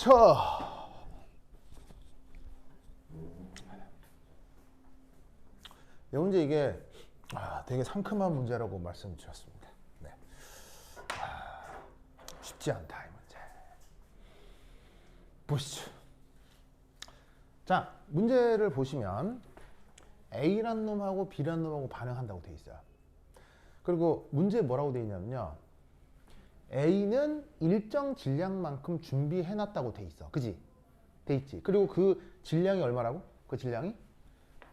자, 이 문제 이게 되게 상큼한 문제라고 말씀드렸습니다. 네. 쉽지 않다 이 문제. 보시죠. 자, 문제를 보시면 A란 놈하고 B란 놈하고 반응한다고 돼 있어요. 그리고 문제에 뭐라고 돼 있냐면요. A는 일정 질량만큼 준비해놨다고 돼 있어. 그지? 돼 있지. 그리고 그 질량이 얼마라고? 그 질량이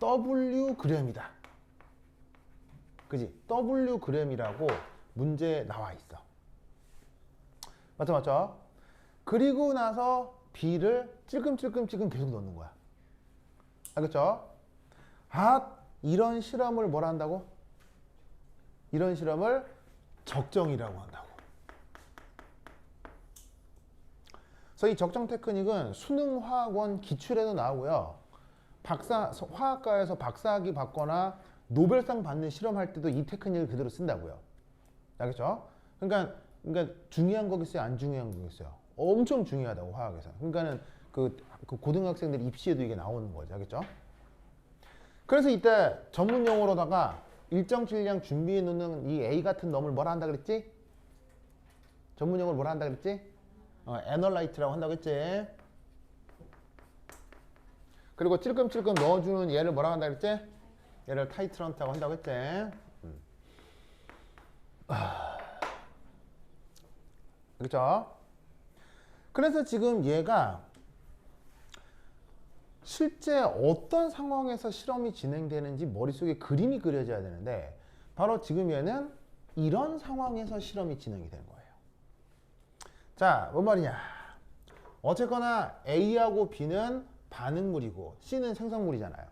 Wg이다. 그지? Wg이라고 문제에 나와 있어. 맞죠? 맞죠? 그리고 나서 B를 찔끔찔끔 계속 넣는 거야. 알겠죠? 이런 실험을 뭐라 한다고? 이런 실험을 적정이라고 한다고. 그래서 이 적정 테크닉은 수능화학원 기출에도 나오고요. 화학과에서 박사학위 받거나 노벨상 받는 실험할 때도 이 테크닉을 그대로 쓴다고요. 알겠죠? 그러니까 중요한 거겠어요? 안 중요한 거겠어요? 엄청 중요하다고, 화학에서. 그러니까는 그 고등학생들 입시에도 이게 나오는 거죠. 알겠죠? 그래서 이때 전문 용어로다가 일정 질량 준비해 놓는 이 A 같은 놈을 뭐라 한다 그랬지? 전문 용어를 뭐라 한다 그랬지? 애널라이트라고 한다고 했지? 그리고 찔끔찔끔 넣어주는 얘를 뭐라고 한다 그랬지? 얘를 타이트런트라고 한다고 했지? 그렇죠? 그래서 지금 얘가 실제 어떤 상황에서 실험이 진행되는지 머릿속에 그림이 그려져야 되는데, 바로 지금 얘는 이런 상황에서 실험이 진행이 되는 거예요. 자, 뭔 말이냐? 어쨌거나 A하고 B는 반응물이고 C는 생성물이잖아요.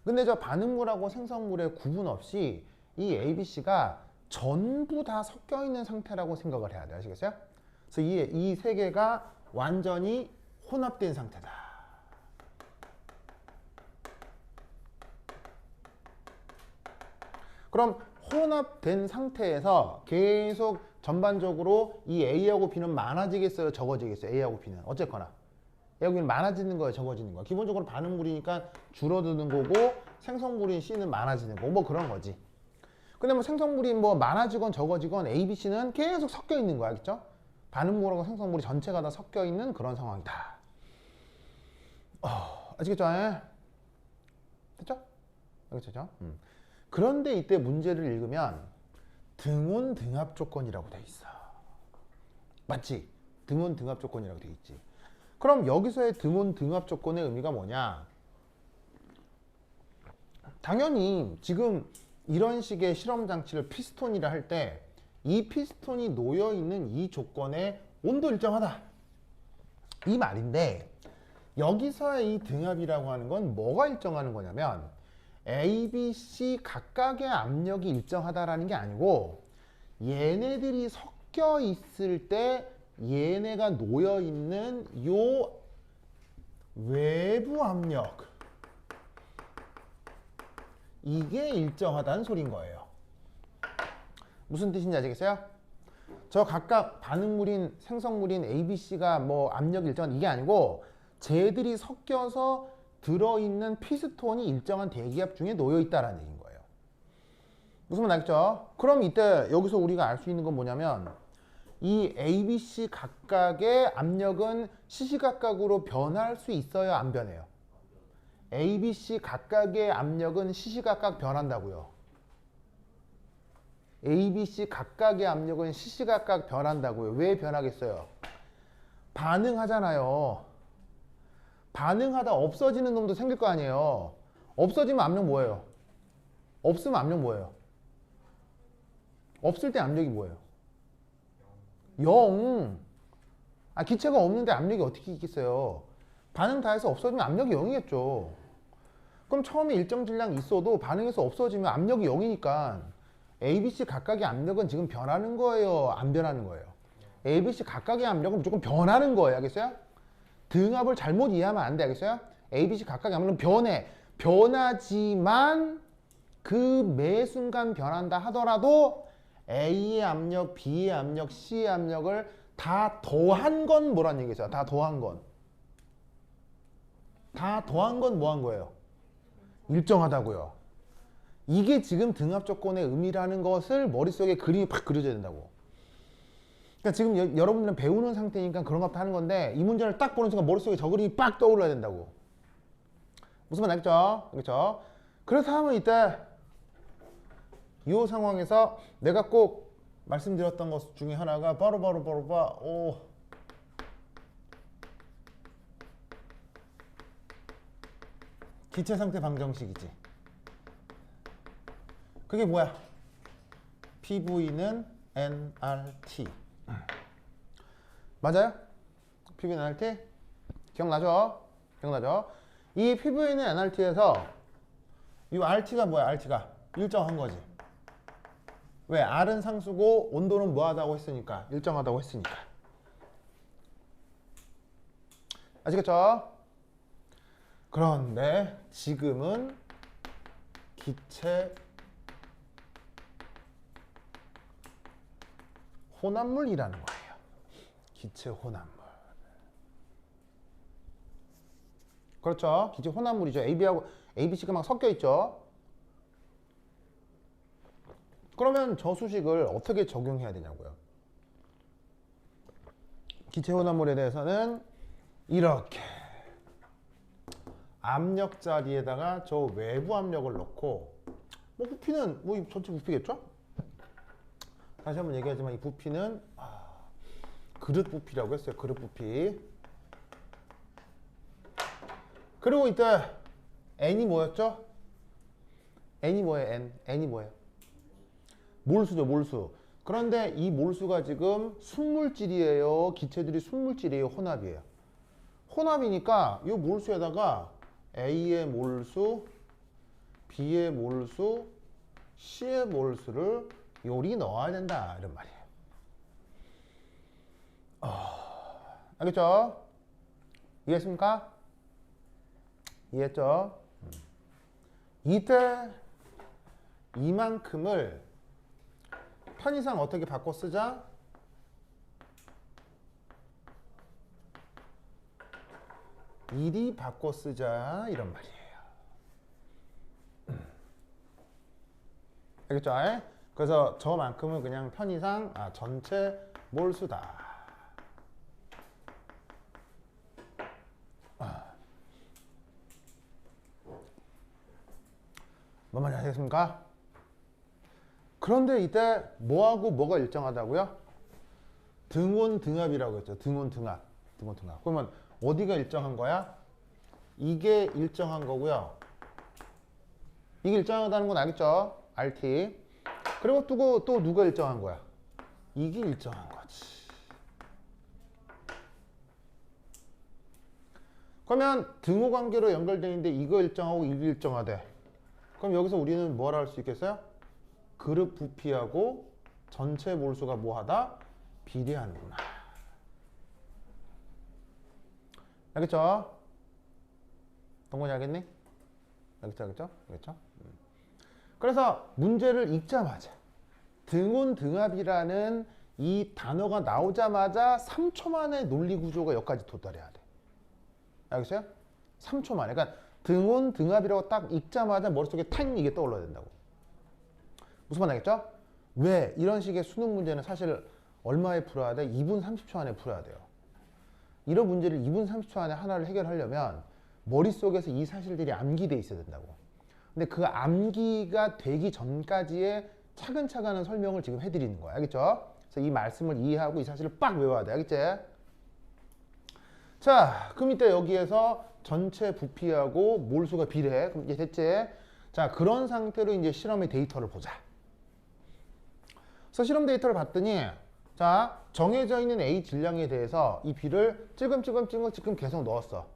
근데 저 반응물하고 생성물의 구분 없이 이 A, B, C가 전부 다 섞여 있는 상태라고 생각을 해야 돼요. 아시겠어요? 그래서 이 세 개가 완전히 혼합된 상태다. 그럼 혼합된 상태에서 계속 전반적으로 이 A하고 B는 많아지겠어요? 적어지겠어요? A하고 B는. 어쨌거나. A하고 B는 많아지는 거예요? 적어지는 거예요? 기본적으로 반응물이니까 줄어드는 거고, 생성물인 C는 많아지는 거고, 뭐 그런 거지. 근데 뭐 생성물이 뭐 많아지건 적어지건 A, B, C는 계속 섞여 있는 거야. 알겠죠? 반응물하고 생성물이 전체가 다 섞여 있는 그런 상황이다. 아시겠죠? 됐죠? 알겠죠? 그런데 이때 문제를 읽으면 등온 등합 조건이라고 돼 있어. 맞지? 등온 등합 조건이라고 돼 있지. 그럼 여기서의 등온 등합 조건의 의미가 뭐냐? 당연히 지금 이런 식의 실험 장치를 피스톤이라 할 때 이 피스톤이 놓여 있는 이 조건에 온도 일정하다, 이 말인데, 여기서의 이 등합이라고 하는 건 뭐가 일정하는 거냐면 A, B, C 각각의 압력이 일정하다라는 게 아니고, 얘네들이 섞여 있을 때 얘네가 놓여 있는 요 외부 압력, 이게 일정하다는 소린 거예요. 무슨 뜻인지 아시겠어요? 저 각각 반응물인 생성물인 A, B, C가 뭐 압력이 일정한 이게 아니고, 쟤들이 섞여서 들어있는 피스톤이 일정한 대기압 중에 놓여 있다라는 얘기인 거예요. 무슨 말 알겠죠? 그럼 이때 여기서 우리가 알 수 있는 건 뭐냐면, 이 A, B, C 각각의 압력은 시시각각으로 변할 수 있어요? 안 변해요? A, B, C 각각의 압력은 시시각각 변한다고요. A, B, C 각각의 압력은 시시각각 변한다고요. 왜 변하겠어요? 반응하잖아요. 반응하다 없어지는 놈도 생길 거 아니에요. 없어지면 압력 뭐예요? 없으면 압력 뭐예요? 없을 때 압력이 뭐예요? 0. 기체가 없는데 압력이 어떻게 있겠어요? 반응 다 해서 없어지면 압력이 0이겠죠. 그럼 처음에 일정 질량 있어도 반응해서 없어지면 압력이 0이니까 A, B, C 각각의 압력은 지금 변하는 거예요? 안 변하는 거예요? A, B, C 각각의 압력은 무조건 변하는 거예요. 알겠어요? 등합을 잘못 이해하면 안 돼. 알겠어요? A, B, C 각각의 압력은 변해. 변하지만 그 매 순간 변한다 하더라도 A의 압력, B의 압력, C의 압력을 다 더한 건 뭐란 얘기죠? 다 더한 건. 다 더한 건 뭐 한 거예요? 일정하다고요. 이게 지금 등합 조건의 의미라는 것을 머릿속에 그림이 팍 그려져야 된다고. 그러니까 지금 여러분들은 배우는 상태니까 그런 것도 하는 건데 이 문제를 딱 보는 순간 머릿속에 저 그림이 빡 떠올라야 된다고. 무슨 말 알겠죠? 그렇죠? 그래서 하면 이때 이 상황에서 내가 꼭 말씀드렸던 것 중에 하나가 바로 기체 상태 방정식이지. 그게 뭐야? PV는 nRT. 맞아요? PV는 nRT? 기억나죠? 기억나죠? 이 PV는 nRT에서 이 RT가 뭐야? RT가 일정한 거지. 왜? R은 상수고 온도는 뭐하다고 했으니까. 일정하다고 했으니까. 아시겠죠? 그런데 지금은 기체 혼합물이라는 거예요. 기체 혼합물. 그렇죠? 기체 혼합물이죠. ABC가 막 섞여 있죠. 그러면 저 수식을 어떻게 적용해야 되냐고요. 기체 혼합물에 대해서는 이렇게 압력 자리에다가 저 외부 압력을 넣고, 뭐 부피는 뭐 전체 부피겠죠? 다시 한번 얘기하지만 이 부피는 그릇 부피라고 했어요. 그릇 부피. 그리고 이때 n이 뭐였죠? n이 뭐예요? n이 뭐예요? 몰수죠. 몰수. 그런데 이 몰수가 지금 순물질이에요? 기체들이 순물질이에요? 혼합이에요? 혼합이니까 이 몰수에다가 A의 몰수, B의 몰수, C의 몰수를 요리 넣어야 된다 이런 말이에요. 알겠죠? 이해했습니까? 이해했죠? 이때 이만큼을 편의상 어떻게 바꿔 쓰자? 일이 바꿔 쓰자 이런 말이에요. 알겠죠? 그래서 저만큼은 그냥 편의상 전체 몰수다. 뭔 말인지 아시겠습니까? 그런데 이때 뭐하고 뭐가 일정하다고요? 등온 등합이라고 했죠. 등온 등합. 등온 등합. 그러면 어디가 일정한 거야? 이게 일정한 거고요. 이게 일정하다는 건 알겠죠? RT. 그리고 또 누가 일정한 거야? 이게 일정한 거지. 그러면 등호 관계로 연결되어 있는데 이거 일정하고 이게 일정하대. 그럼 여기서 우리는 뭐라 할 수 있겠어요? 그릇 부피하고 전체 몰수가 뭐하다? 비례하는구나. 알겠죠? 동건이 알겠니? 알겠죠? 그래서 문제를 읽자마자 등온 등합이라는 이 단어가 나오자마자 3초 만에 논리 구조가 여기까지 도달해야 돼. 알겠어요? 3초 만에. 그러니까 등온 등합이라고 딱 읽자마자 머릿속에 탕 이게 떠올라야 된다고. 무슨 말 알겠죠? 왜? 이런 식의 수능 문제는 사실 얼마에 풀어야 돼? 2분 30초 안에 풀어야 돼요. 이런 문제를 2분 30초 안에 하나를 해결하려면 머릿속에서 이 사실들이 암기돼 있어야 된다고. 근데 그 암기가 되기 전까지의 차근차근한 설명을 지금 해드리는 거야. 알겠죠? 그래서 이 말씀을 이해하고 이 사실을 빡 외워야 돼. 알겠지? 자, 그럼 이때 여기에서 전체 부피하고 몰수가 비례해. 그럼 이제 됐지? 자, 그런 상태로 이제 실험의 데이터를 보자. 그래서 실험 데이터를 봤더니, 자, 정해져 있는 A 질량에 대해서 이 B를 찔끔찔끔 계속 넣었어.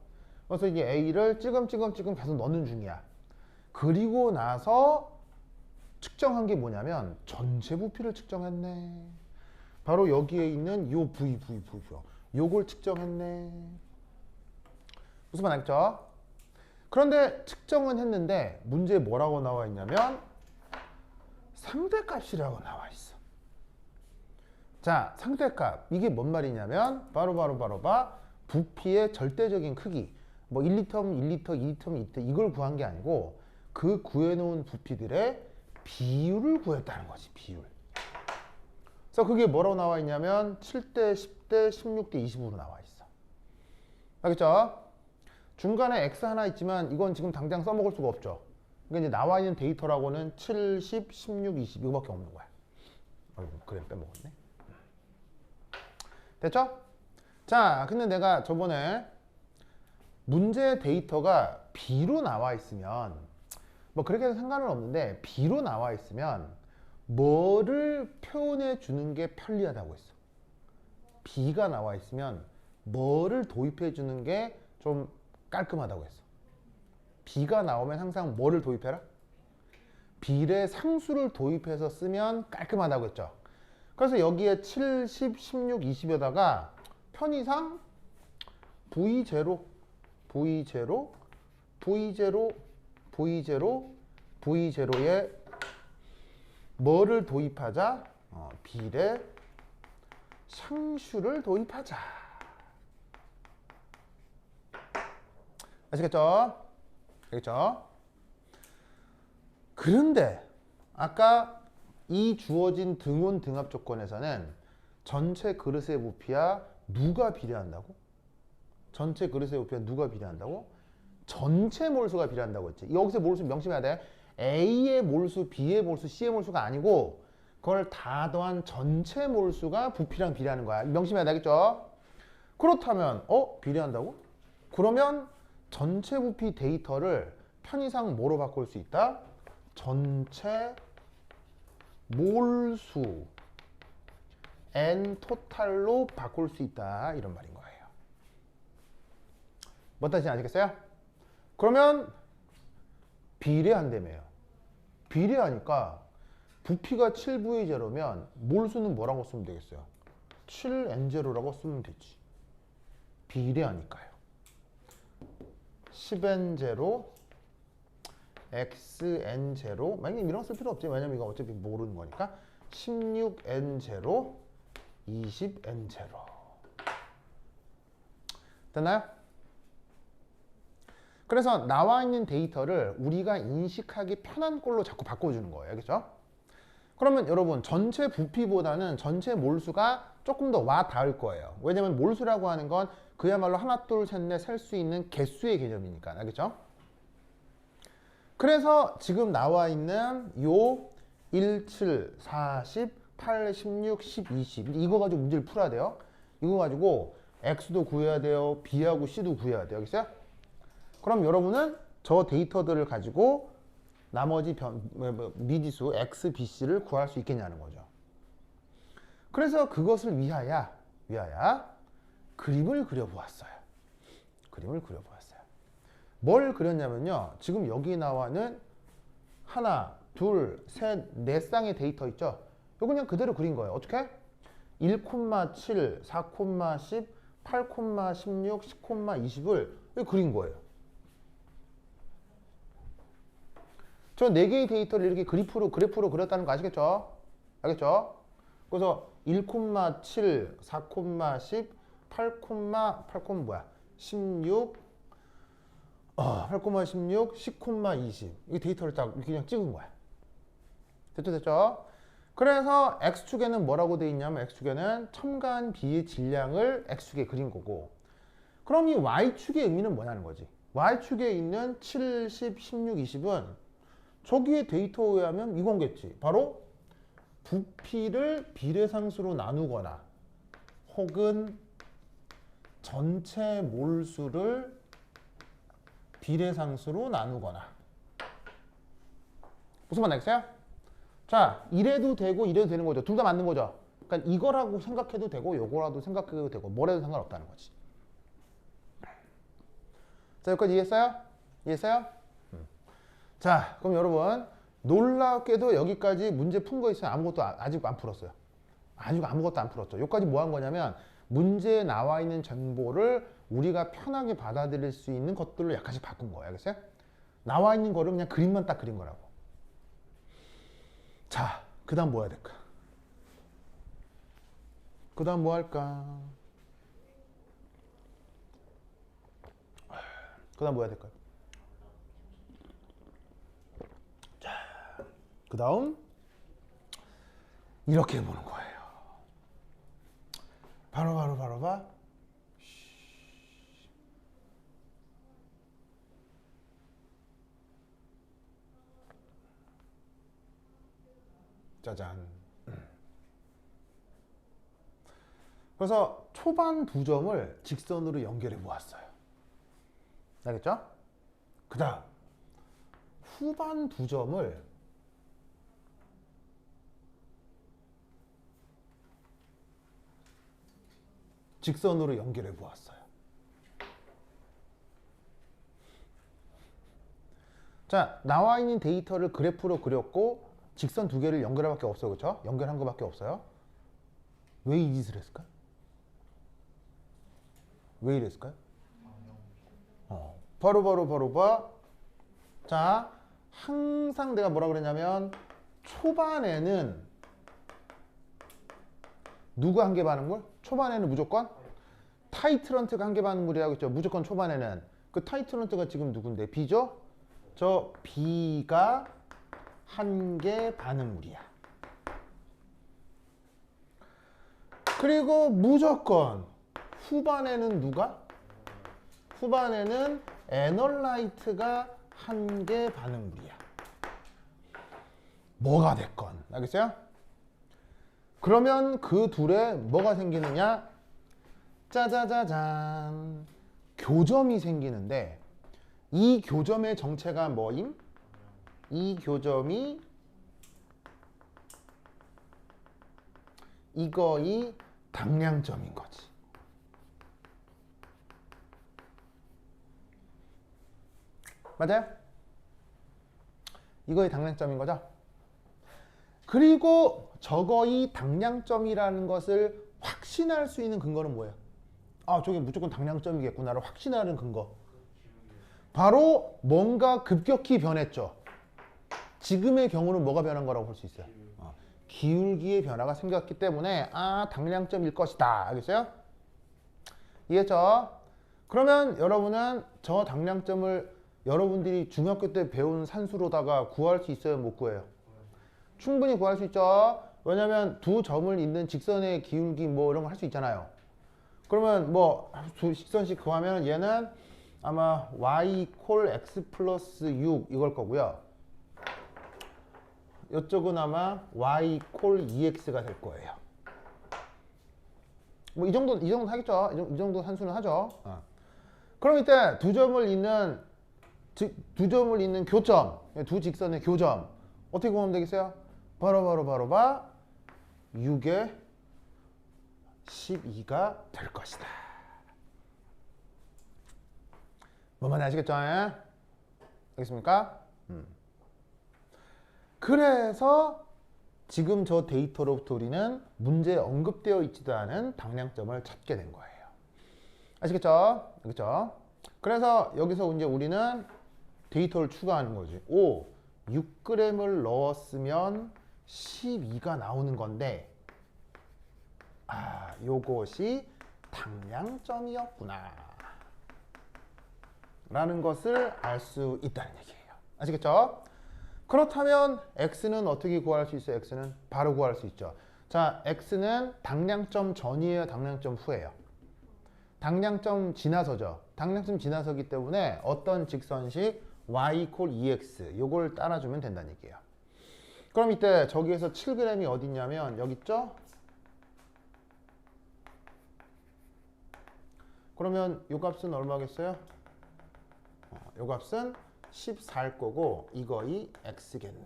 그래서 이제 A를 찔끔찔끔 계속 넣는 중이야. 그리고 나서 측정한 게 뭐냐면 전체 부피를 측정했네. 바로 여기에 있는 요 V. 요걸 측정했네. 무슨 말 알겠죠? 그런데 측정은 했는데 문제에 뭐라고 나와 있냐면 상대값이라고 나와 있어. 자, 상대값. 이게 뭔 말이냐면 바로 부피의 절대적인 크기. 뭐 1리터면 1리터, 2리터면 2리터 이걸 구한 게 아니고 그 구해놓은 부피들의 비율을 구했다는 거지. 비율. 그래서 그게 뭐라고 나와 있냐면 7대 10대 16대 20으로 나와 있어. 알겠죠? 중간에 X 하나 있지만 이건 지금 당장 써먹을 수가 없죠. 그러니까 이제 나와 있는 데이터라고는 7, 10, 16, 20 이거밖에 없는 거야. 그래 빼먹었네. 됐죠? 자, 근데 내가 저번에 문제 데이터가 B로 나와 있으면 뭐 그렇게 해도 상관은 없는데 B로 나와 있으면 뭐를 표현해 주는 게 편리하다고 했어. B가 나와 있으면 뭐를 도입해 주는 게 좀 깔끔하다고 했어. B가 나오면 항상 뭐를 도입해라? 비례 상수를 도입해서 쓰면 깔끔하다고 했죠. 그래서 여기에 7, 10, 16, 20에다가 편의상 V0, V0, V0, V0, V0에 뭐를 도입하자? 비례 상수를 도입하자. 아시겠죠? 알겠죠? 그런데 아까 이 주어진 등원 등합 조건에서는 전체 그릇의 부피와 누가 비례한다고? 전체 그릇의 부피와 누가 비례한다고? 전체 몰수가 비례한다고 했지. 여기서 몰수 명심해야 돼. A의 몰수, B의 몰수, C의 몰수가 아니고 그걸 다 더한 전체 몰수가 부피랑 비례하는 거야. 명심해야 되겠죠? 그렇다면 비례한다고? 그러면 전체 부피 데이터를 편의상 뭐로 바꿀 수 있다? 전체 몰수 N 토탈로 바꿀 수 있다 이런 말인 거예요. 뭔 뜻인지 아시겠어요? 그러면 비례한다며요. 비례하니까 부피가 7V0면 몰수는 뭐라고 쓰면 되겠어요? 7N0라고 쓰면 되지. 비례하니까요. 10N0 XN0 만약에 이런 거 쓸 필요 없지. 왜냐면 이거 어차피 모르는 거니까 16N0 20N0 됐나요? 그래서 나와 있는 데이터를 우리가 인식하기 편한 꼴로 자꾸 바꿔주는 거예요. 알겠죠? 그러면 여러분 전체 부피보다는 전체 몰수가 조금 더 와 닿을 거예요. 왜냐면 몰수라고 하는 건 그야말로 하나 둘 셋 넷 셀 수 있는 개수의 개념이니까. 알겠죠? 그래서 지금 나와 있는 요 1, 7, 40, 8, 16, 10, 20 이거 가지고 문제를 풀어야 돼요. 이거 가지고 X도 구해야 돼요. B하고 C도 구해야 돼요. 알겠어요? 그럼 여러분은 저 데이터들을 가지고 나머지 미지수 X, B, C를 구할 수 있겠냐는 거죠. 그래서 그것을 위하여 그림을 그려보았어요. 그림을 그려보았어요. 뭘 그렸냐면요. 지금 여기 나와는 하나, 둘, 셋, 네 쌍의 데이터 있죠? 이거 그냥 그대로 그린 거예요. 어떻게? 1,7, 4,10, 8,16, 10,20을 그린 거예요. 저 네 개의 데이터를 이렇게 그래프로 그렸다는 거 아시겠죠? 알겠죠? 그래서 1,7, 4,10, 8, 뭐야? 16, 8,16, 10,20. 이 데이터를 딱 이렇게 그냥 찍은 거야. 됐죠? 그래서 X축에는 뭐라고 돼 있냐면 X축에는 첨가한 B의 질량을 X축에 그린 거고 그럼 이 Y축의 의미는 뭐냐는 거지. Y축에 있는 7, 10, 16, 20은 저기의 데이터에 의하면 이건겠지. 바로 부피를 비례상수로 나누거나 혹은 전체 몰수를 비례상수로 나누거나 무슨 말 알겠어요? 자, 이래도 되고 이래도 되는 거죠. 둘 다 맞는 거죠. 그러니까 이거라고 생각해도 되고 요거라도 생각해도 되고 뭐래도 상관없다는 거지. 자, 여기까지 이해했어요? 이해했어요? 자, 그럼 여러분 놀랍게도 여기까지 문제 푼 거 있어요? 아무것도 아직 안 풀었어요. 아직 아무것도 안 풀었죠. 여기까지 뭐 한 거냐면 문제에 나와 있는 정보를 우리가 편하게 받아들일 수 있는 것들로 약간씩 바꾼 거예요. 알겠어요? 나와 있는 거를 그냥 그림만 딱 그린 거라고. 자, 그 다음 뭐 해야 될까? 그 다음 뭐 할까? 그 다음 뭐 해야 될까요? 자, 그 다음 이렇게 보는 거예요. 바로 봐. 짜잔. 그래서 초반 두 점을 직선으로 연결해 보았어요. 알겠죠? 그 다음 후반 두 점을 직선으로 연결해 보았어요. 자, 나와 있는 데이터를 그래프로 그렸고 직선 두 개를 연결할 밖에 없어요. 그렇죠? 연결한 거밖에 없어요. 왜 이 짓을 했을까요? 왜 이랬을까요? 바로 봐. 자, 항상 내가 뭐라 그랬냐면 초반에는 누가 한 개 반응물? 초반에는 무조건 타이트런트가 한 개 반응물이라고 했죠. 무조건 초반에는. 그 타이트런트가 지금 누군데? B죠? 저 B가 한 개 반응물이야. 그리고 무조건 후반에는 누가? 후반에는 에널라이트가 한 개 반응물이야. 뭐가 됐건. 알겠어요? 그러면 그 둘에 뭐가 생기느냐? 짜자자잔. 교점이 생기는데 이 교점의 정체가 뭐임? 이 교점이 이거이 당량점인 거지. 맞아요? 이거의 당량점인 거죠? 그리고 저거의 당량점이라는 것을 확신할 수 있는 근거는 뭐예요? 아, 저게 무조건 당량점이겠구나를 확신하는 근거. 바로 뭔가 급격히 변했죠. 지금의 경우는 뭐가 변한 거라고 볼 수 있어요? 기울기의 변화가 생겼기 때문에 아, 당량점일 것이다. 알겠어요? 이해했죠? 그러면 여러분은 저 당량점을 여러분들이 중학교 때 배운 산수로다가 구할 수 있어요? 못 구해요? 충분히 구할 수 있죠. 왜냐면 두 점을 잇는 직선의 기울기 뭐 이런 거 할 수 있잖아요. 그러면 뭐 두 직선씩 구하면 얘는 아마 y 콜 x 플러스 6 이걸 거고요. 이쪽은 아마 y 콜 2x가 될 거예요. 뭐 이 정도 하겠죠. 이 정도 산수는 하죠. 그럼 이때 두 점을 잇는 교점, 두 직선의 교점 어떻게 구하면 되겠어요? 바로 봐. 6에 12가 될 것이다. 뭔 말인지 아시겠죠? 알겠습니까? 그래서 지금 저 데이터로부터 우리는 문제에 언급되어 있지도 않은 당량점을 찾게 된 거예요. 아시겠죠? 알겠죠? 그래서 여기서 이제 우리는 데이터를 추가하는 거지. 6g을 넣었으면 12가 나오는 건데 아, 요것이 당량점이었구나 라는 것을 알 수 있다는 얘기예요. 아시겠죠? 그렇다면 x는 어떻게 구할 수 있어요? x는 바로 구할 수 있죠. 자, x는 당량점 전이에요? 당량점 후예요? 당량점 지나서죠. 당량점 지나서기 때문에 어떤 직선식 y 콜 2x 요걸 따라주면 된다는 얘기예요. 그럼 이때 저기에서 7g이 어디 있냐면 여기 있죠? 그러면 요 값은 얼마겠어요? 요 값은 14일 거고 이거이 x겠네.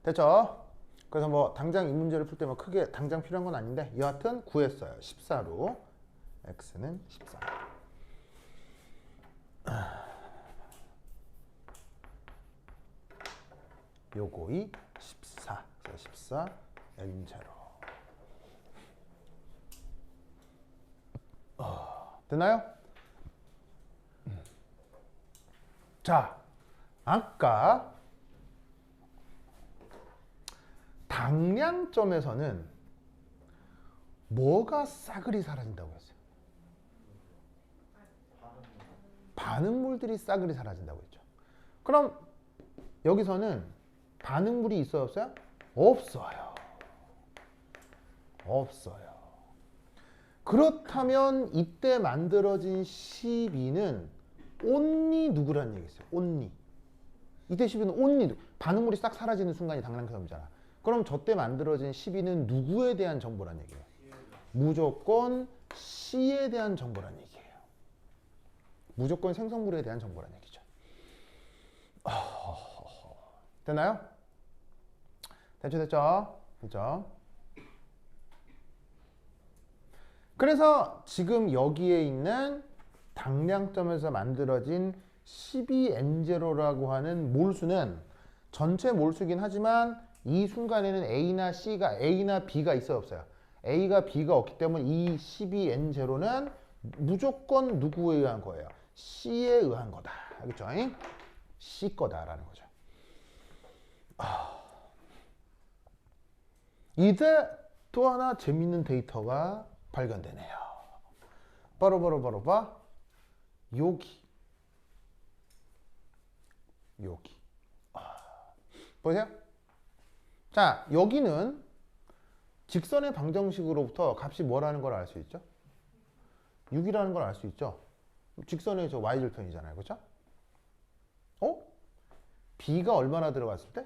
됐죠? 그래서 뭐 당장 이 문제를 풀 때 뭐 크게 당장 필요한 건 아닌데 여하튼 구했어요. 14로 x는 14. 요거이 14. 14 n0. 됐나요? 자, 아까 당량점에서는 뭐가 싸그리 사라진다고 했어요? 반응물들이 싸그리 사라진다고 했죠. 그럼 여기서는 반응물이 있어요, 없어요? 없어요. 없어요. 그렇다면 이때 만들어진 12는 only 누구라는 얘기겠어요? only. 이때 12는 only 반응물이 싹 사라지는 순간이 당량점이잖아. 그럼 저때 만들어진 12는 누구에 대한 정보란 얘기예요? 무조건 C에 대한 정보란 얘기예요. 무조건 생성물에 대한 정보란 얘기죠. 됐나요? 됐죠? 그래서 지금 여기에 있는 당량점에서 만들어진 12N0라고 하는 몰수는 전체 몰수긴 하지만 이 순간에는 A나 B가 있어요, 없어요? A가 B가 없기 때문에 이 12N0는 무조건 누구에 의한 거예요? C에 의한 거다. 알겠죠? C 거다라는 거죠. 이제 또 하나 재밌는 데이터가 발견되네요. 바로 여기. 보세요. 자, 여기는 직선의 방정식으로부터 값이 뭐라는 걸 알 수 있죠? 6이라는 걸 알 수 있죠? 직선의 저 y절편이잖아요. 그렇죠? b가 얼마나 들어갔을 때?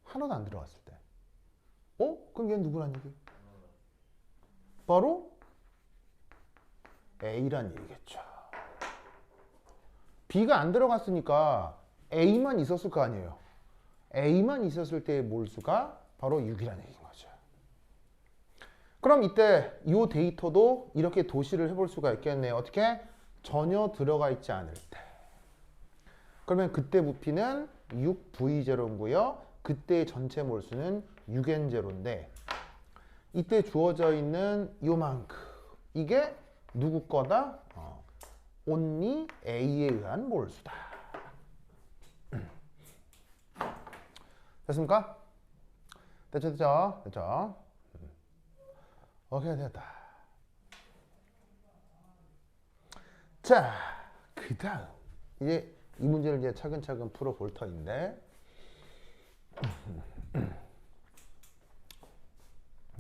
하나도 안 들어갔을 때. 그럼 얘는 누구란 얘기? 바로 A란 얘기겠죠. B가 안 들어갔으니까 A만 있었을 거 아니에요. A만 있었을 때의 몰수가 바로 6이라는 얘기인 거죠. 그럼 이때 이 데이터도 이렇게 도시를 해볼 수가 있겠네요. 어떻게? 전혀 들어가 있지 않을 때. 그러면 그때 부피는 6V0고요. 그때의 전체 몰수는 6N0인데 이때 주어져 있는 요만큼 이게 누구 거다? only A에 의한 몰수다. 됐습니까? 됐죠? 오케이, 됐다. 자, 그 다음 이제 이 문제를 이제 차근차근 풀어볼 터인데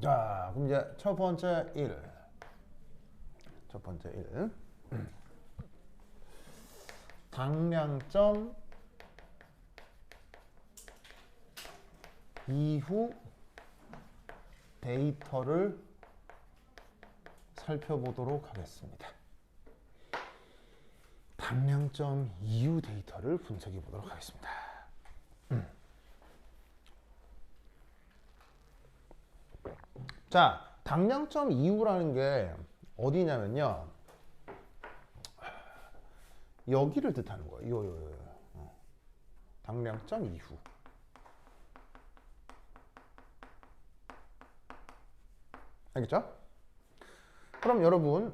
자, 그럼 이제 첫 번째 1. 당량점 이후 데이터를 살펴보도록 하겠습니다. 당량점 이후 데이터를 분석해 보도록 하겠습니다. 자, 당량점 이후라는 게 어디냐면요. 여기를 뜻하는 거예요. 당량점 이후. 알겠죠? 그럼 여러분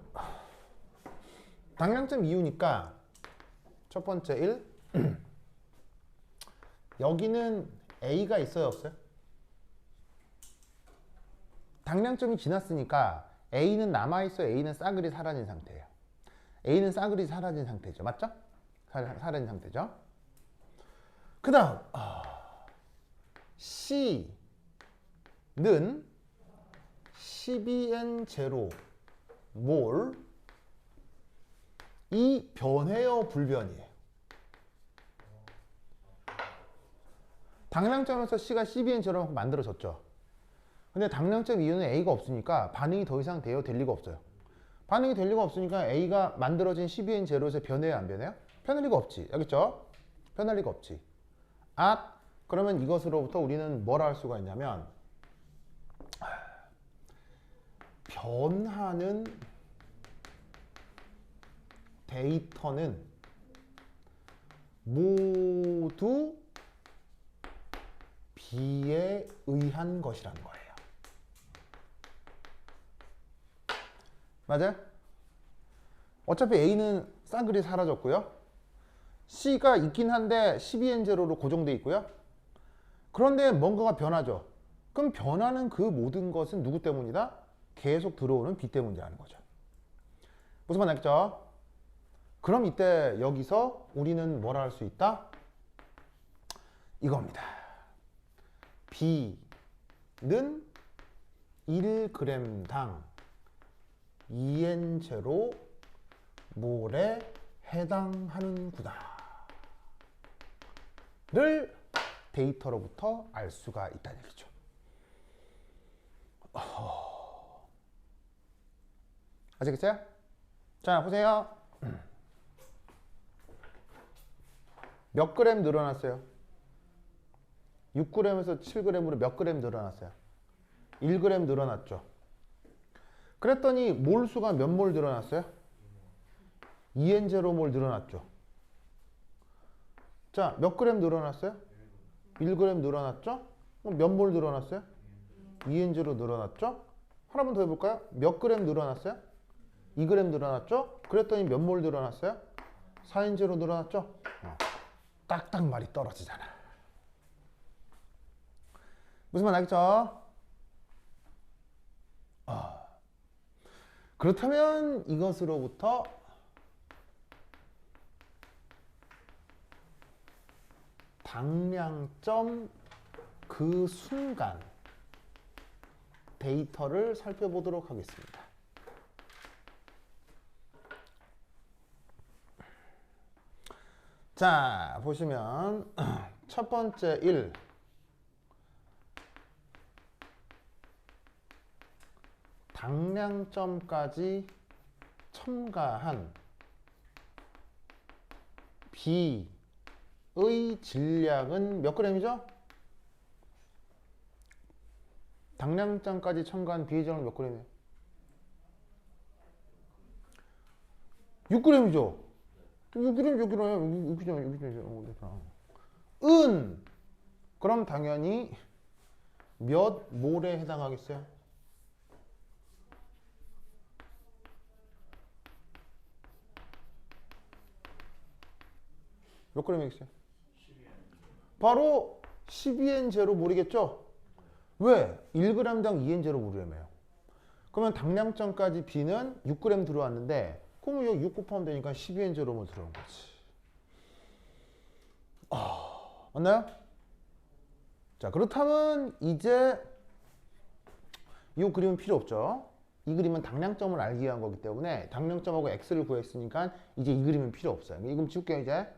당량점 이후니까 첫 번째 1 여기는 A가 있어요, 없어요? 당량점이 지났으니까 A는 남아있어요, A는 싸그리 사라진 상태예요. A는 싸그리 사라진 상태죠. 맞죠? 사라진 상태죠. 그 다음 C는 12N0 몰 이 변해요, 불변이에요? 당량점에서 C가 12N0로 만들어졌죠. 근데 당량점 이후는 A가 없으니까 반응이 더 이상 돼요? 될 리가 없어요. 반응이 될 리가 없으니까 A가 만들어진 12N0에서 변해요, 안 변해요? 변할 리가 없지. 알겠죠? 변할 리가 없지. 그러면 이것으로부터 우리는 뭘 할 수가 있냐면 변하는 데이터는 모두 B에 의한 것이라는 거예요. 맞아요? 어차피 A는 싸그리 사라졌고요. C가 있긴 한데 12N0로 고정되어 있고요. 그런데 뭔가가 변하죠. 그럼 변하는 그 모든 것은 누구 때문이다? 계속 들어오는 빗대 문제라는 거죠. 무슨 말 알겠죠? 그럼 이때 여기서 우리는 뭐라 할 수 있다? 이겁니다. B는 1g당 2N0 몰에 해당하는 구다 를 데이터로부터 알 수가 있다는 얘기죠. 아시겠어요? 자, 보세요. 몇 그램 늘어났어요? 6g에서 7g으로 몇 그램 늘어났어요? 1g 늘어났죠. 그랬더니 몰수가 몇 몰 늘어났어요? 2N0몰 늘어났죠. 자, 몇 그램 늘어났어요? 1g 늘어났죠? 그럼 몇 몰 늘어났어요? 2N0 늘어났죠? 하나만 더 해볼까요? 몇 그램 늘어났어요? 2g 늘어났죠? 그랬더니 몇 몰 늘어났어요? 4N0 늘어났죠? 딱딱 말이 떨어지잖아. 무슨 말 알겠죠? 그렇다면 이것으로부터 당량점 그 순간 데이터를 살펴보도록 하겠습니다. 자, 보시면 첫 번째 1 당량점까지 첨가한 B의 질량은 몇 g이죠? 당량점까지 첨가한 B의 질량은 몇 g이에요? 6g이죠? 6g이에요. 은 그럼 당연히 몇 몰에 해당하겠어요? 몇 g이겠어요? 바로 12N0 몰이겠죠? 왜? 1g당 2N0 몰이라며요. 그러면 당량점까지 B는 6g 들어왔는데 그러면 여기 6 곱하면 되니까 12N0 몰 들어온 거지. 맞나요? 자, 그렇다면 이제 이 그림은 필요 없죠. 이 그림은 당량점을 알기 위한 거기 때문에 당량점하고 x를 구했으니까 이제 이 그림은 필요 없어요. 이 그림 지울게요. 이제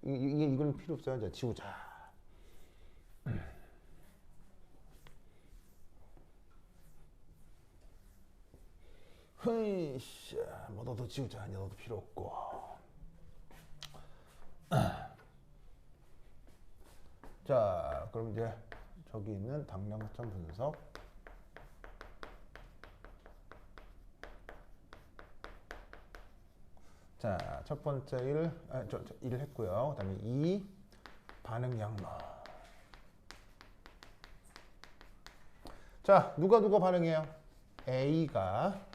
이 그림 필요 없어요. 이제 지우자. 흐이씨, 뭐 너도 지우자. 이제 너도 필요 없고. 자, 그럼 이제 저기 있는 당량점 분석. 자, 첫 번째 1 했고요. 그 다음에 2 반응 양로. 자, 누가 반응해요? A가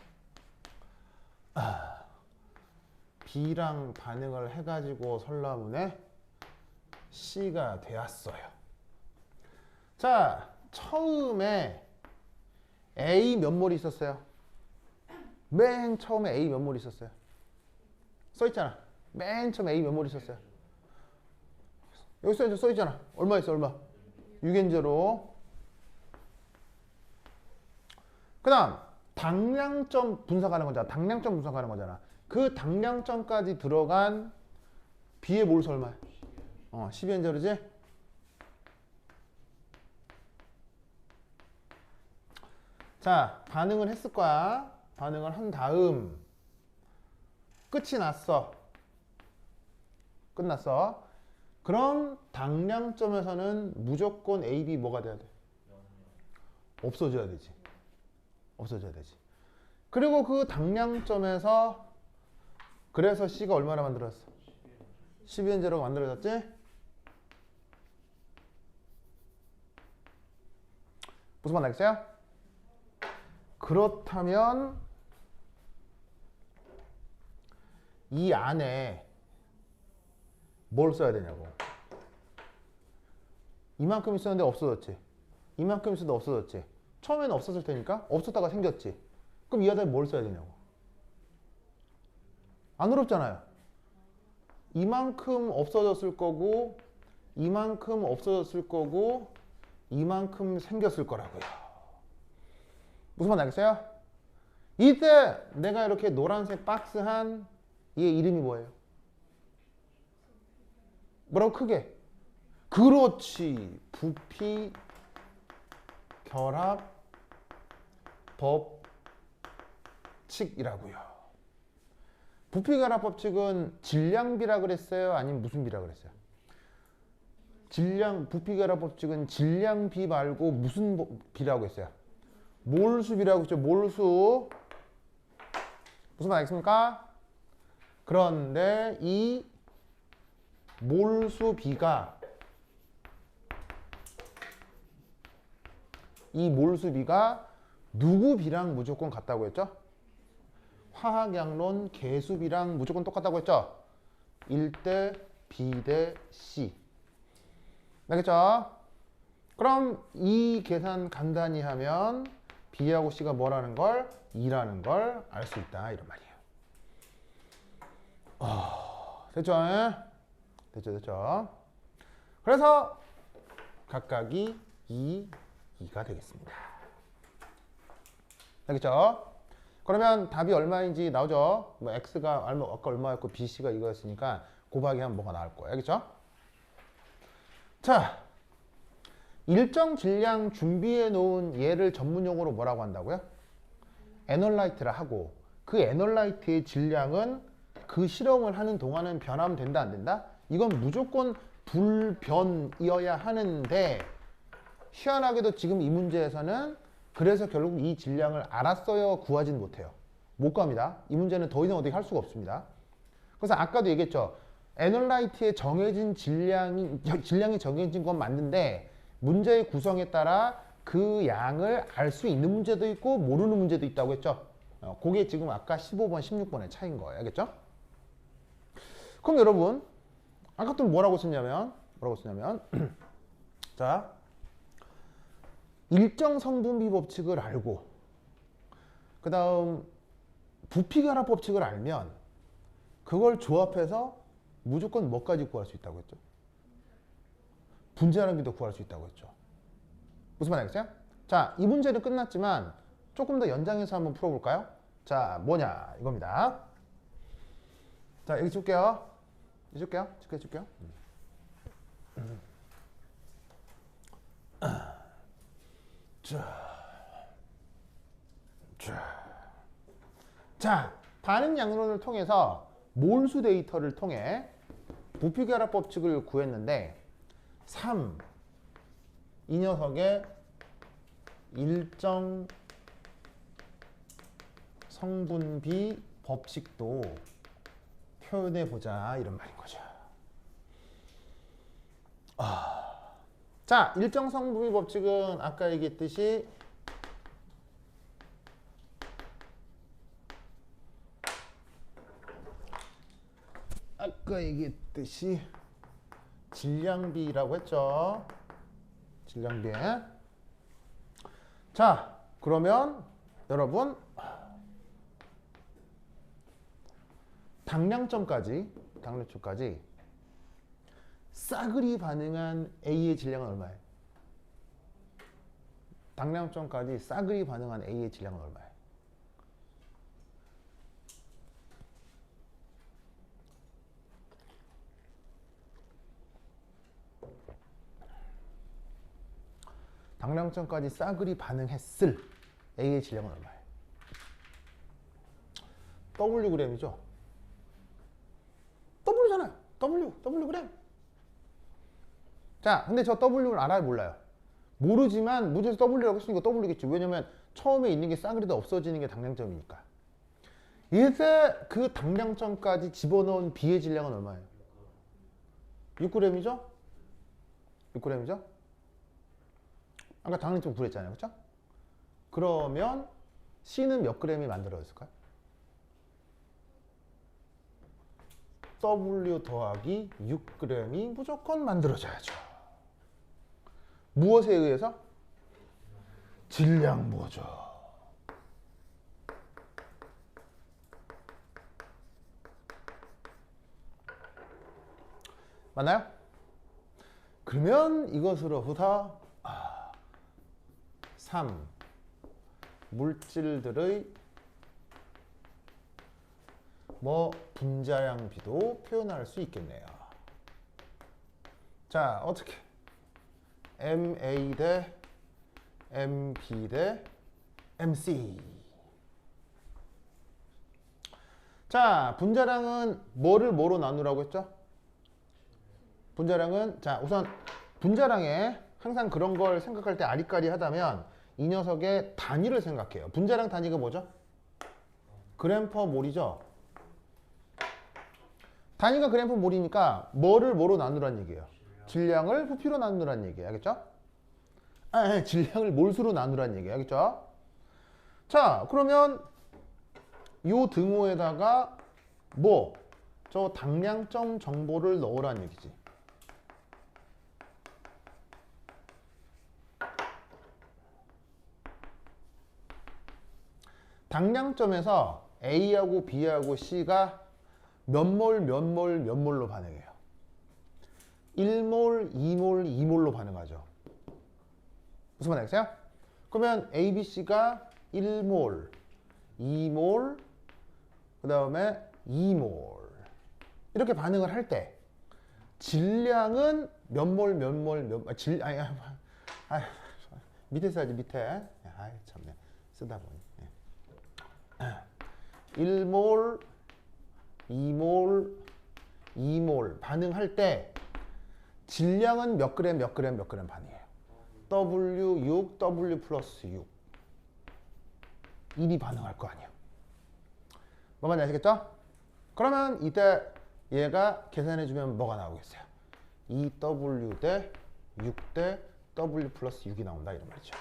B랑 반응을 해가지고 설라문에 C가 되었어요. 자, 처음에 A 몇 몰이 있었어요? 맨 처음에 A 몇 몰이 있었어요? 써있잖아. 맨 처음에 A 몇 몰이 있었어요? 여기 써있잖아. 얼마 있어? 얼마? 6N0. 그 다음 당량점 분석하는 거잖아. 당량점 분석하는 거잖아. 그 당량점까지 들어간 B의 몰수 얼마야? 12N0지? 자, 반응을 했을 거야. 반응을 한 다음 끝이 났어. 끝났어. 그럼 당량점에서는 무조건 A, B 뭐가 돼야 돼? 없어져야 되지. 없어져야 되지. 그리고 그 당량점에서 그래서 C가 얼마나 만들어졌어? 12N0가 만들어졌지? 무슨 말 알겠어요? 그렇다면 이 안에 뭘 써야 되냐고. 이만큼 있었는데 없어졌지. 이만큼 있었는데 없어졌지. 처음에는 없었을 테니까 없었다가 생겼지. 그럼 이 여자에 뭘 써야 되냐고. 안 어렵잖아요. 이만큼 없어졌을 거고 이만큼 없어졌을 거고 이만큼 생겼을 거라고요. 무슨 말 알겠어요? 이때 내가 이렇게 노란색 박스한 얘 이름이 뭐예요? 뭐라고 크게? 그렇지. 부피 결합 법칙이라고요. 부피 결합 법칙은 질량비라 그랬어요? 아니면 무슨 비라 그랬어요? 부피 결합 법칙은 질량비 말고 무슨 비라고 했어요? 몰수비라고 했죠. 몰수. 무슨 말 알겠습니까? 그런데 이 몰수비가 누구 비랑 무조건 같다고 했죠? 화학양론 개수비랑 무조건 똑같다고 했죠? 1대 B대 C. 알겠죠? 그럼 이 계산 간단히 하면 B하고 C가 뭐라는 걸? 2라는 걸 알 수 있다 이런 말이에요. 됐죠? 됐죠? 그래서 각각이 2, 2가 되겠습니다. 알겠죠? 그러면 답이 얼마인지 나오죠? 뭐 X가 아까 얼마였고 BC가 이거였으니까 곱하기 하면 뭐가 나올 거예요. 알겠죠? 자, 일정 질량 준비해 놓은 얘를 전문용어로 뭐라고 한다고요? 애널라이트라 하고 그 애널라이트의 질량은 그 실험을 하는 동안은 변하면 된다 안 된다? 이건 무조건 불변이어야 하는데 희한하게도 지금 이 문제에서는 그래서 결국 이 질량을 알았어요 구하진 못해요. 못 갑니다. 이 문제는 더 이상 어떻게 할 수가 없습니다. 그래서 아까도 얘기했죠. 애널라이트에 정해진 질량이 정해진 건 맞는데 문제의 구성에 따라 그 양을 알 수 있는 문제도 있고 모르는 문제도 있다고 했죠. 그게 지금 아까 15번, 16번의 차이인 거예요. 알겠죠? 그럼 여러분 아까 또 뭐라고 썼냐면 자, 일정 성분비 법칙을 알고 그 다음 부피결합 법칙을 알면 그걸 조합해서 무조건 뭐까지 구할 수 있다고 했죠? 분자량비도 구할 수 있다고 했죠. 무슨 말 알겠어요? 자, 이 문제는 끝났지만 조금 더 연장해서 한번 풀어볼까요? 자, 뭐냐 이겁니다. 자, 여기 줄게요. 줄게요. 자, 반응 양론을 통해서 몰수 데이터를 통해 부피결합 법칙을 구했는데 3. 이 녀석의 일정 성분비 법칙도 표현해 보자 이런 말인 거죠. 자, 일정 성분비 법칙은 아까 얘기했듯이 질량비라고 했죠. 질량비. 자, 그러면 여러분 당량점까지 싸그리 반응한 A의 질량은 얼마예요? 당량점까지 싸그리 반응한 A의 질량은 얼마예요? 당량점까지 싸그리 반응했을 A의 질량은 얼마예요? Wg이죠. W잖아요. Wg. 자, 근데 저 W를 알아요, 몰라요? 모르지만 문제에서 W라고 했으니까 W겠지. 왜냐면 처음에 있는 게 싸그리도 없어지는 게 당량점이니까. 이때 그 당량점까지 집어넣은 B의 질량은 얼마예요? 6g이죠? 아까 당량점 구했잖아요. 그렇죠? 그러면 C는 몇 g이 만들어졌을까요? W 더하기 6g이 무조건 만들어져야죠. 무엇에 의해서? 질량 보조. 맞나요? 그러면 이것으로부터 3. 물질들의 분자량비도 표현할 수 있겠네요. 자, 어떻게? MA 대 MB 대 MC. 자, 분자량은 뭐로 나누라고 했죠? 분자량은, 자, 우선 분자량에 항상 그런 걸 생각할 때 아리까리하다면 이 녀석의 단위를 생각해요. 분자량 단위가 뭐죠? 그램 퍼 몰이죠. 단위가 그램 퍼 몰이니까 뭐로 나누란 얘기예요? 질량을 부피로 나누란 얘기예요. 알겠죠? 질량을 몰수로 나누란 얘기예요. 알겠죠? 자, 그러면 요 등호에다가 저 당량점 정보를 넣으란 얘기지. 당량점에서 A하고 B하고 C가 몇 몰로 반응해요. 1몰, 2몰, 2몰로 반응하죠. 무슨 말 알겠어요? 그러면 A, B, C가 1몰, 2몰, 그 다음에 2몰 이렇게 반응을 할 때 질량은 몇 몰, 밑에 써야지 밑에. 참네. 쓰다 보니. 1몰, 2몰, 2몰 반응할 때 질량은 몇 그램 반응해요. W6, W 플러스 6. 1이 반응할 거 아니에요. 뭐 말인지 아시겠죠? 그러면 이때 얘가 계산해주면 뭐가 나오겠어요? 2W 대 6 대 W 플러스 6이 나온다 이런 말이죠.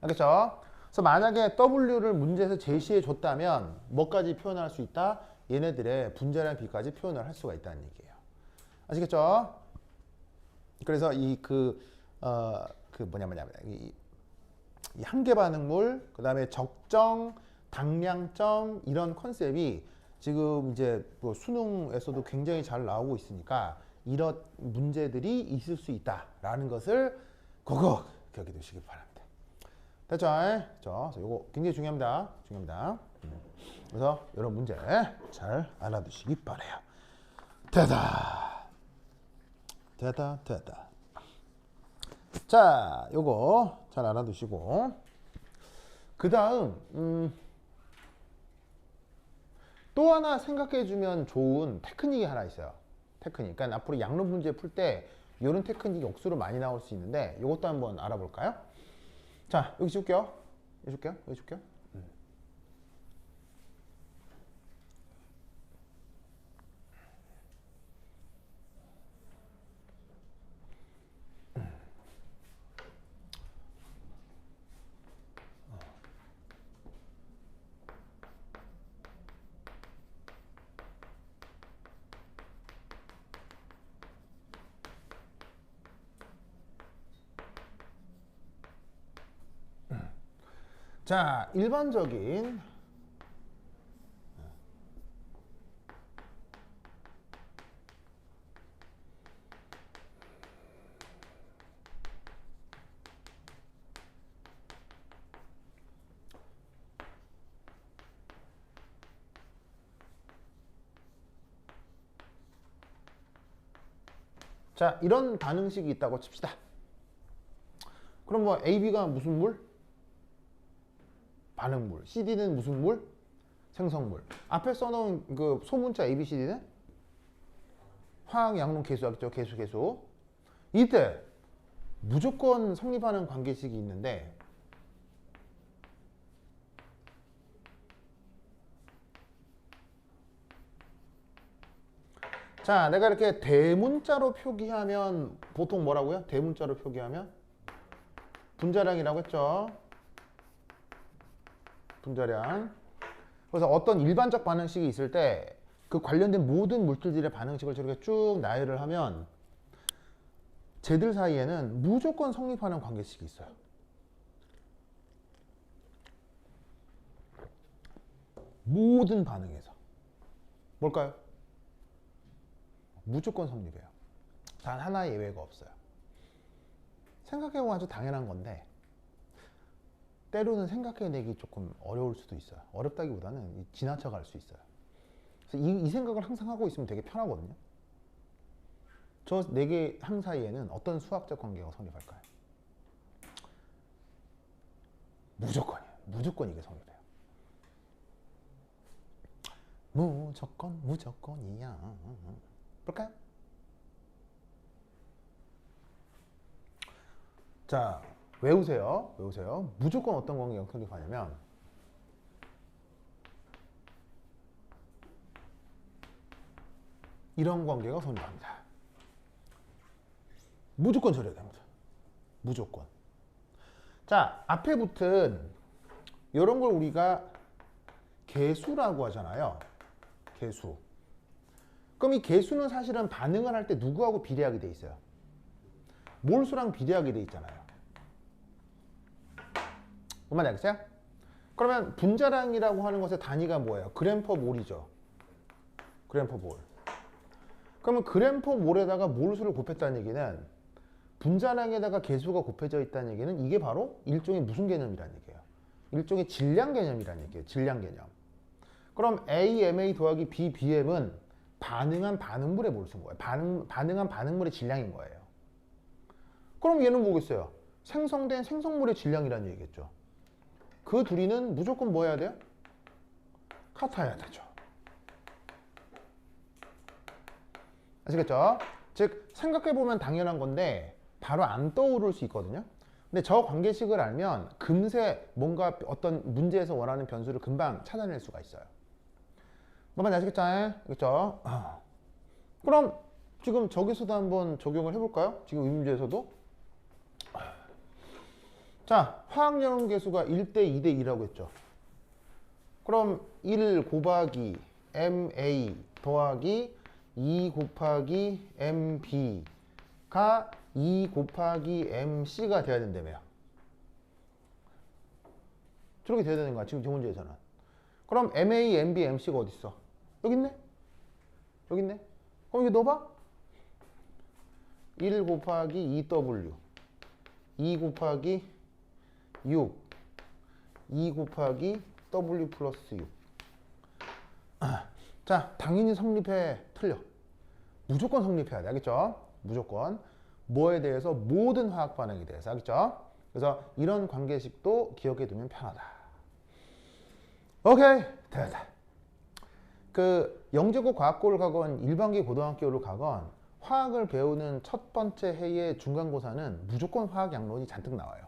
알겠죠? 그래서 만약에 W를 문제에서 제시해 줬다면 뭐까지 표현할 수 있다? 얘네들의 분자량 비까지 표현을 할 수가 있다는 얘기예요. 아시겠죠? 그래서 이 한계 반응물, 그 다음에 적정 당량점 이런 컨셉이 지금 이제 수능에서도 굉장히 잘 나오고 있으니까 이런 문제들이 있을 수 있다라는 것을 꼭 기억해 두시기 바랍니다. 됐죠? 그래서 이거 굉장히 중요합니다. 그래서 이런 문제 잘 알아두시기 바래요. 됐다. 자, 요거 잘 알아두시고 그 다음 또 하나 생각해주면 좋은 테크닉이 하나 있어요. 테크닉. 그러니까 앞으로 양론 문제 풀 때 이런 테크닉이 억수로 많이 나올 수 있는데 이것도 한번 알아볼까요? 자, 여기 줄게요. 여기 줄게요. 자, 일반적인 자, 이런 반응식이 있다고 칩시다. 그럼 뭐 AB가 무슨 물? 반응물. CD는 무슨 물? 생성물. 앞에 써놓은 그 소문자 ABCD는 화학, 양론, 계수 하겠죠. 계수. 이때 무조건 성립하는 관계식이 있는데 자, 내가 이렇게 대문자로 표기하면 보통 뭐라고요? 대문자로 표기하면 분자량이라고 했죠. 분자량. 그래서 어떤 일반적 반응식이 있을 때 그 관련된 모든 물질들의 반응식을 저렇게 쭉 나열을 하면 쟤들 사이에는 무조건 성립하는 관계식이 있어요. 모든 반응에서. 뭘까요? 무조건 성립해요. 단 하나의 예외가 없어요. 생각해보면 아주 당연한 건데 때로는 생각해내기 조금 어려울 수도 있어요. 어렵다기보다는 지나쳐 갈 수 있어요. 그래서 이 생각을 항상 하고 있으면 되게 편하거든요. 저 네 개 항 사이에는 어떤 수학적 관계가 성립할까요? 무조건이에요. 무조건 이게 성립해요. 무조건이야. 볼까요? 자, 외우세요. 무조건 어떤 관계가 성립하냐면 이런 관계가 성립합니다. 무조건 저래야 됩니다. 무조건. 자, 앞에 붙은 이런 걸 우리가 개수라고 하잖아요. 개수. 그럼 이 개수는 사실은 반응을 할 때 누구하고 비례하게 돼 있어요? 몰수랑 비례하게 돼 있잖아요. 뭔 말인지 알겠어요? 그러면 분자량이라고 하는 것의 단위가 뭐예요? 그램 퍼 몰이죠. 그램 퍼 몰. 그러면 그램 퍼 몰에다가 몰수를 곱했다는 얘기는 분자량에다가 개수가 곱해져 있다는 얘기는 이게 바로 일종의 무슨 개념이라는 얘기예요? 일종의 질량 개념이라는 얘기예요. 질량 개념. 그럼 AMA 더하기 BBM은 반응한 반응물의 몰수인 거예요. 반응한 반응물의 질량인 거예요. 그럼 얘는 뭐겠어요? 생성된 생성물의 질량이라는 얘기겠죠. 그 둘이는 무조건 뭐 해야 돼요? 같아야 되죠. 아시겠죠? 즉 생각해보면 당연한 건데 바로 안 떠오를 수 있거든요. 근데 저 관계식을 알면 금세 뭔가 어떤 문제에서 원하는 변수를 금방 찾아낼 수가 있어요. 뭔가 아시겠죠? 그렇죠? 그럼 지금 저기서도 한번 적용을 해볼까요? 지금 이 문제에서도. 자, 화학연원 계수가 1대 2대 2라고 했죠. 그럼 1 곱하기 MA 더하기 2 곱하기 MB가 2 곱하기 MC가 돼야 된다며요. 저렇게 돼야 되는 거야. 지금 저 문제에서는. 그럼 MA, MB, MC가 어디 있어? 여기 있네? 여기 있네? 그럼 이거 넣어봐. 1 곱하기 2W 2 곱하기 6 2 곱하기 W 플러스 6. 자, 당연히 성립해. 틀려. 무조건 성립해야 돼. 알겠죠? 무조건. 뭐에 대해서? 모든 화학 반응에 대해서. 알겠죠? 그래서 이런 관계식도 기억해 두면 편하다. 오케이. 됐다. 그 영재고 과학고를 가건 일반계 고등학교를 가건 화학을 배우는 첫 번째 해의 중간고사는 무조건 화학 양론이 잔뜩 나와요.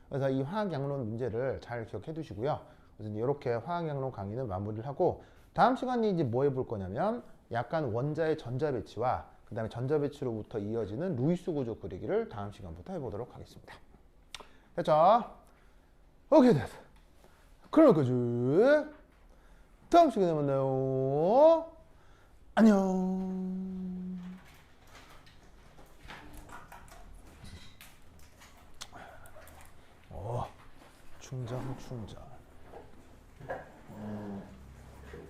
그래서 이 화학 양론 문제를 잘 기억해 두시고요. 그래서 이렇게 화학 양론 강의는 마무리를 하고 다음 시간에 이제 뭐 해볼 거냐면 약간 원자의 전자 배치와 그 다음에 전자 배치로부터 이어지는 루이스 구조 그리기를 다음 시간부터 해보도록 하겠습니다. 됐죠? 오케이, 됐어. 그럼 거지. 다음 시간에 만나요. 안녕. 충전.